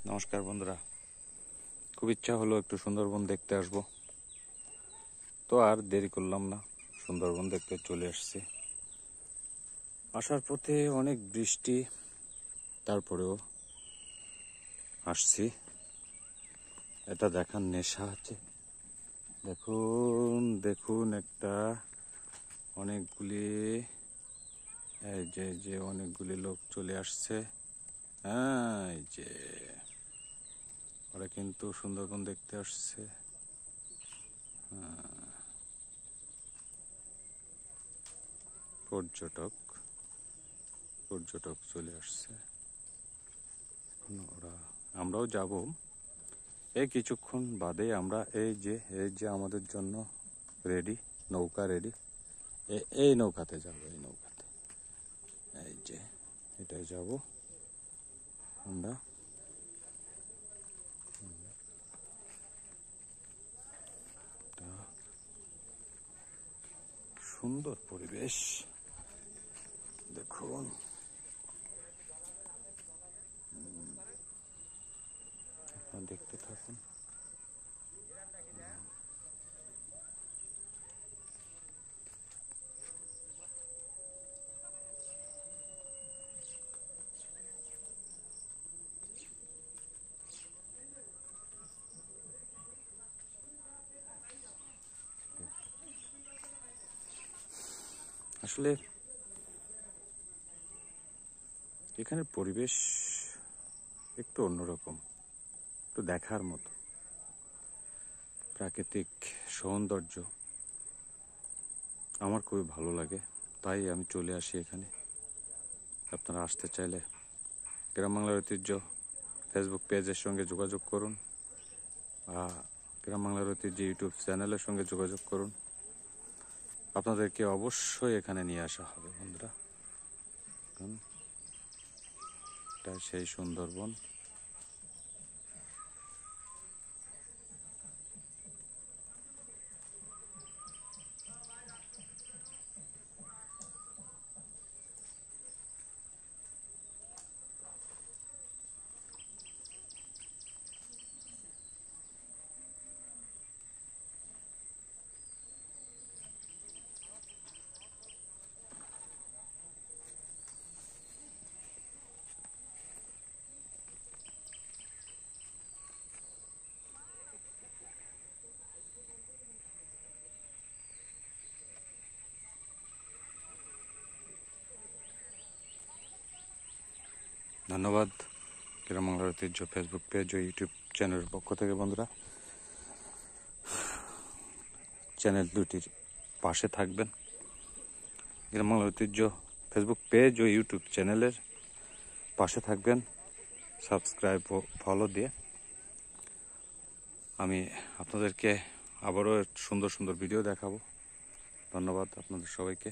নমস্কার বন্ধুরা, খুব ইচ্ছা হলো একটু সুন্দরবন দেখতে আসব, তো আর দেরি করলাম না, সুন্দরবন দেখতে চলে আসছি। আসার পথে অনেক বৃষ্টি, তারপরেও আসছি। এটা দেখার নেশা আছে। দেখুন দেখুন, একটা অনেকগুলি এই যে অনেকগুলি লোক চলে আসছে। হ্যাঁ, এই যে ওরা কিন্তু সুন্দরবন দেখতে আসছে। পর্যটক চলে আসছে। ওরা আমরাও যাব এই কিছুক্ষণ বাদে। আমরা এই যে আমাদের জন্য রেডি, নৌকা রেডি। এই নৌকাতে যাব, এই নৌকাতে, এই যে এটাই যাব আমরা। সুন্দর পরিবেশ দেখুন। দেখতে থাকুন। আসলে এখানের পরিবেশ একটু অন্যরকম, একটু দেখার মতো। প্রাকৃতিক সৌন্দর্য আমার খুবই ভালো লাগে, তাই আমি চলে আসি এখানে। আপনারা আসতে চাইলে গ্রাম বাংলার ঐতিহ্য ফেসবুক পেজের সঙ্গে যোগাযোগ করুন, গ্রাম বাংলার ঐতিহ্য ইউটিউব চ্যানেলের সঙ্গে যোগাযোগ করুন। আপনাদেরকে অবশ্যই এখানে নিয়ে আসা হবে বন্ধুরা। এটা সেই সুন্দরবন। ধন্যবাদ গ্রাম বাংলার ঐতিহ্য ফেসবুক পেজ ও ইউটিউব চ্যানেলের পক্ষ থেকে। বন্ধুরা, চ্যানেল দুটির পাশে থাকবেন। গ্রাম বাংলার ঐতিহ্য ফেসবুক পেজ ও ইউটিউব চ্যানেলের পাশে থাকবেন, সাবস্ক্রাইব ও ফলো দিয়ে। আমি আপনাদেরকে আবারও সুন্দর সুন্দর ভিডিও দেখাবো। ধন্যবাদ আপনাদের সবাইকে।